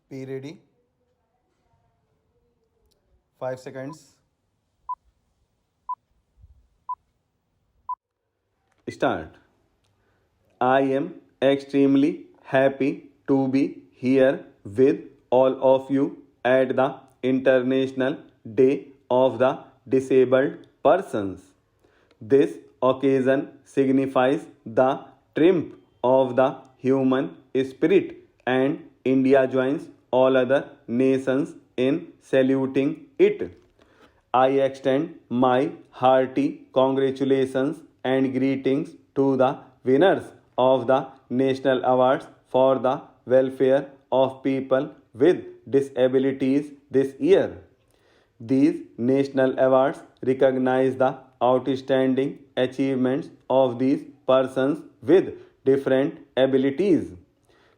Be ready. 5 seconds. Start. I am extremely happy to be here with all of you at the International Day of the Disabled Persons. This occasion signifies the triumph of the human spirit, and India joins all other nations in saluting it. I extend my hearty congratulations and greetings to the winners of the National Awards for the Welfare of People with Disabilities this year. These national awards recognize the outstanding achievements of these persons with different abilities.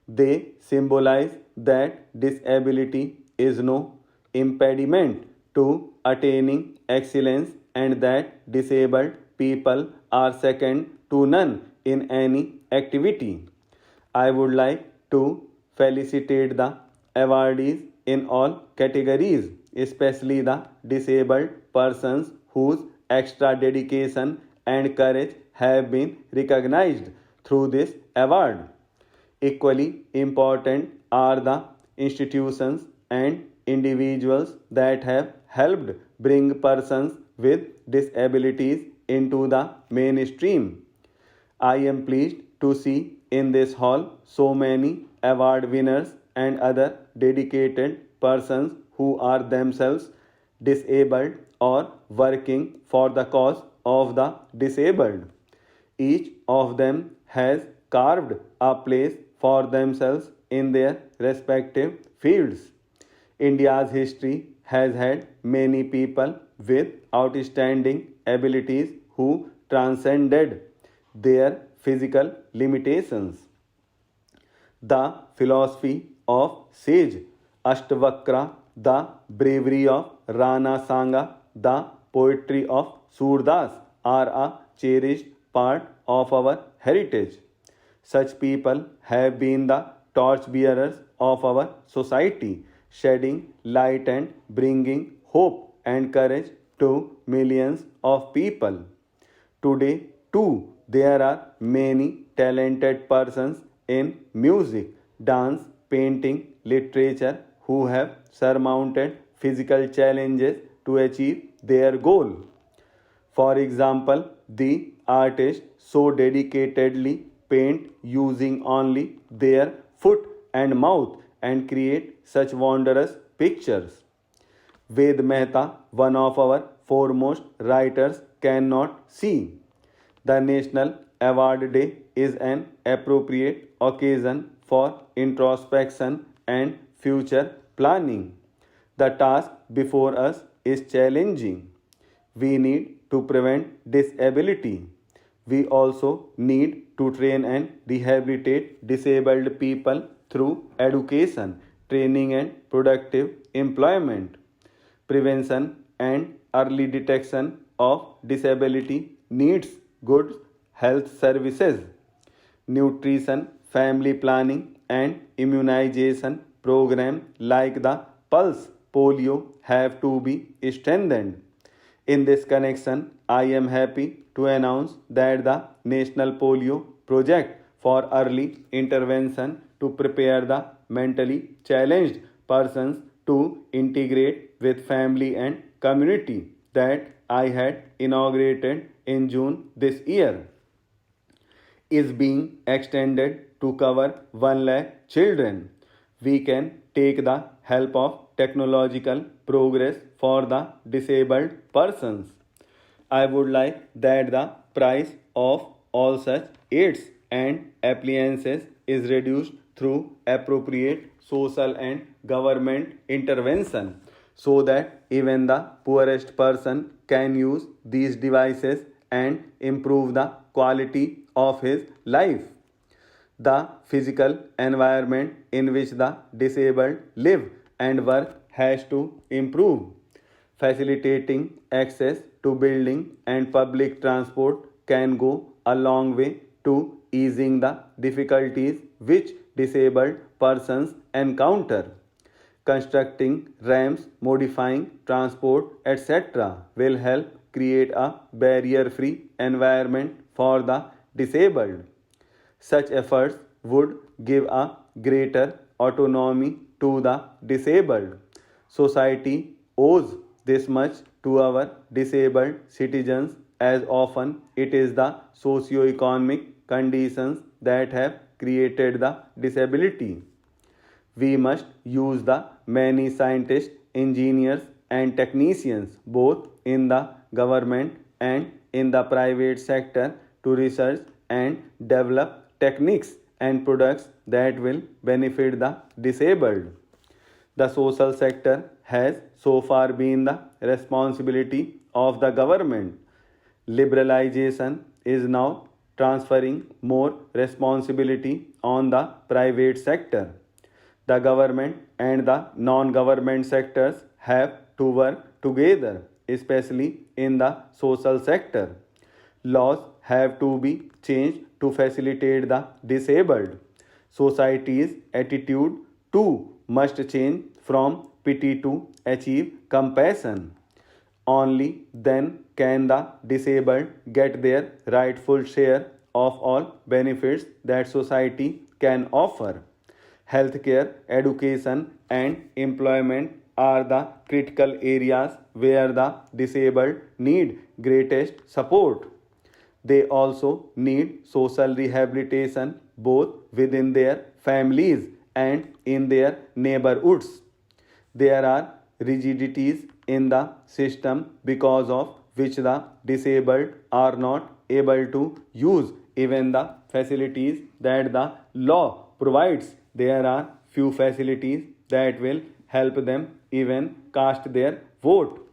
They symbolize that disability is no impediment to attaining excellence and that disabled people are second to none in any activity. I would like to felicitate the awardees in all categories, especially the disabled persons whose extra dedication and courage have been recognized through this award. Equally important are the institutions and individuals that have helped bring persons with disabilities into the mainstream. I am pleased to see in this hall so many award winners and other dedicated persons who are themselves disabled or working for the cause of the disabled. Each of them has carved a place for themselves in their respective fields. India's history has had many people with outstanding abilities who transcended their physical limitations. The philosophy of sage Ashtavakra, the bravery of Rana Sanga, the poetry of Surdas are a cherished part of our heritage. Such people have been the torchbearers of our society, shedding light and bringing hope and courage to millions of people. Today, too, there are many talented persons in music, dance, painting, literature who have surmounted physical challenges to achieve their goal. For example, the artists so dedicatedly paint using only their foot and mouth and create such wondrous pictures. Ved Mehta, one of our foremost writers, cannot see. The National Award Day is an appropriate occasion for introspection and future planning. The task before us is challenging. We need to prevent disability. We also need to train and rehabilitate disabled people through education, training, and productive employment. Prevention and early detection of disability needs good health services. Nutrition, family planning, and immunization programs like the Pulse Polio have to be strengthened. In this connection, I am happy to announce that the National Polio Project for Early Intervention to prepare the mentally challenged persons to integrate with family and community that I had inaugurated in June this year is being extended to cover 1 lakh children. We can take the help of technological progress for the disabled persons. I would like that the price of all such aids and appliances is reduced through appropriate social and government intervention so that even the poorest person can use these devices and improve the quality of his life. The physical environment in which the disabled live and work has to improve. Facilitating access to building and public transport can go a long way to easing the difficulties which disabled persons encounter. constructing ramps, modifying transport, etc. will help create a barrier-free environment for the disabled. Such efforts would give a greater autonomy to the disabled. Society owes this much to our disabled citizens, as often it is the socio-economic conditions that have created the disability. We must use the many scientists, engineers, and technicians, both in the government and in the private sector, to research and develop techniques and products that will benefit the disabled. The social sector has so far been the responsibility of the government. Liberalization is now transferring more responsibility on the private sector. The government and the non-government sectors have to work together, especially in the social sector. Laws have to be changed to facilitate the disabled. Society's attitude too must change from pity to achieve compassion. Only then can the disabled get their rightful share of all benefits that society can offer. Healthcare, education, and employment are the critical areas where the disabled need greatest support. They also need social rehabilitation both within their families and in their neighborhoods. There are rigidities in the system because of which the disabled are not able to use even the facilities that the law provides. There are few facilities that will help them even cast their vote.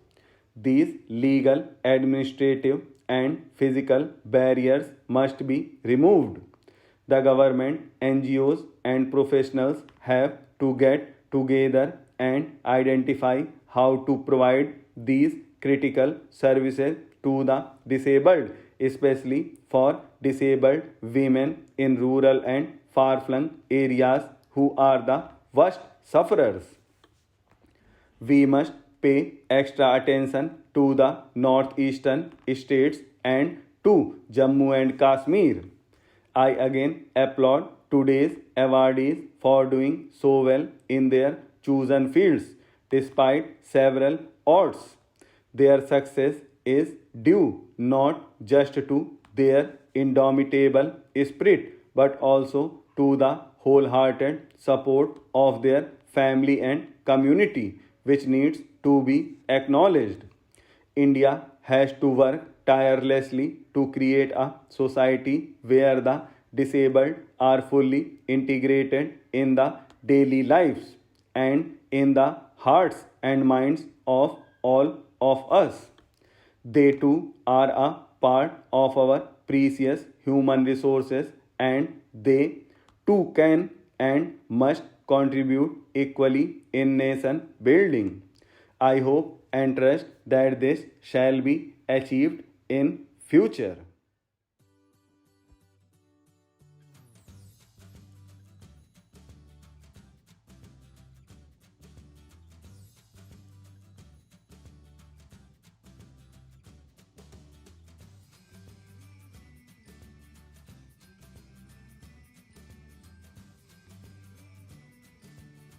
These legal, administrative, and physical barriers must be removed. The government, NGOs, and professionals have to get together and identify how to provide these critical services to the disabled, especially for disabled women in rural and far-flung areas who are the worst sufferers. We must pay extra attention to the northeastern states and to Jammu and Kashmir. I again applaud today's awardees for doing so well in their chosen fields despite several odds. Their success is due not just to their indomitable spirit but also to the wholehearted support of their family and community, which needs to be acknowledged. India has to work tirelessly to create a society where the disabled are fully integrated in the daily lives and in the hearts and minds of all of us. They too are a part of our precious human resources and they too can and must contribute equally in nation building. I hope and trust that this shall be achieved in future.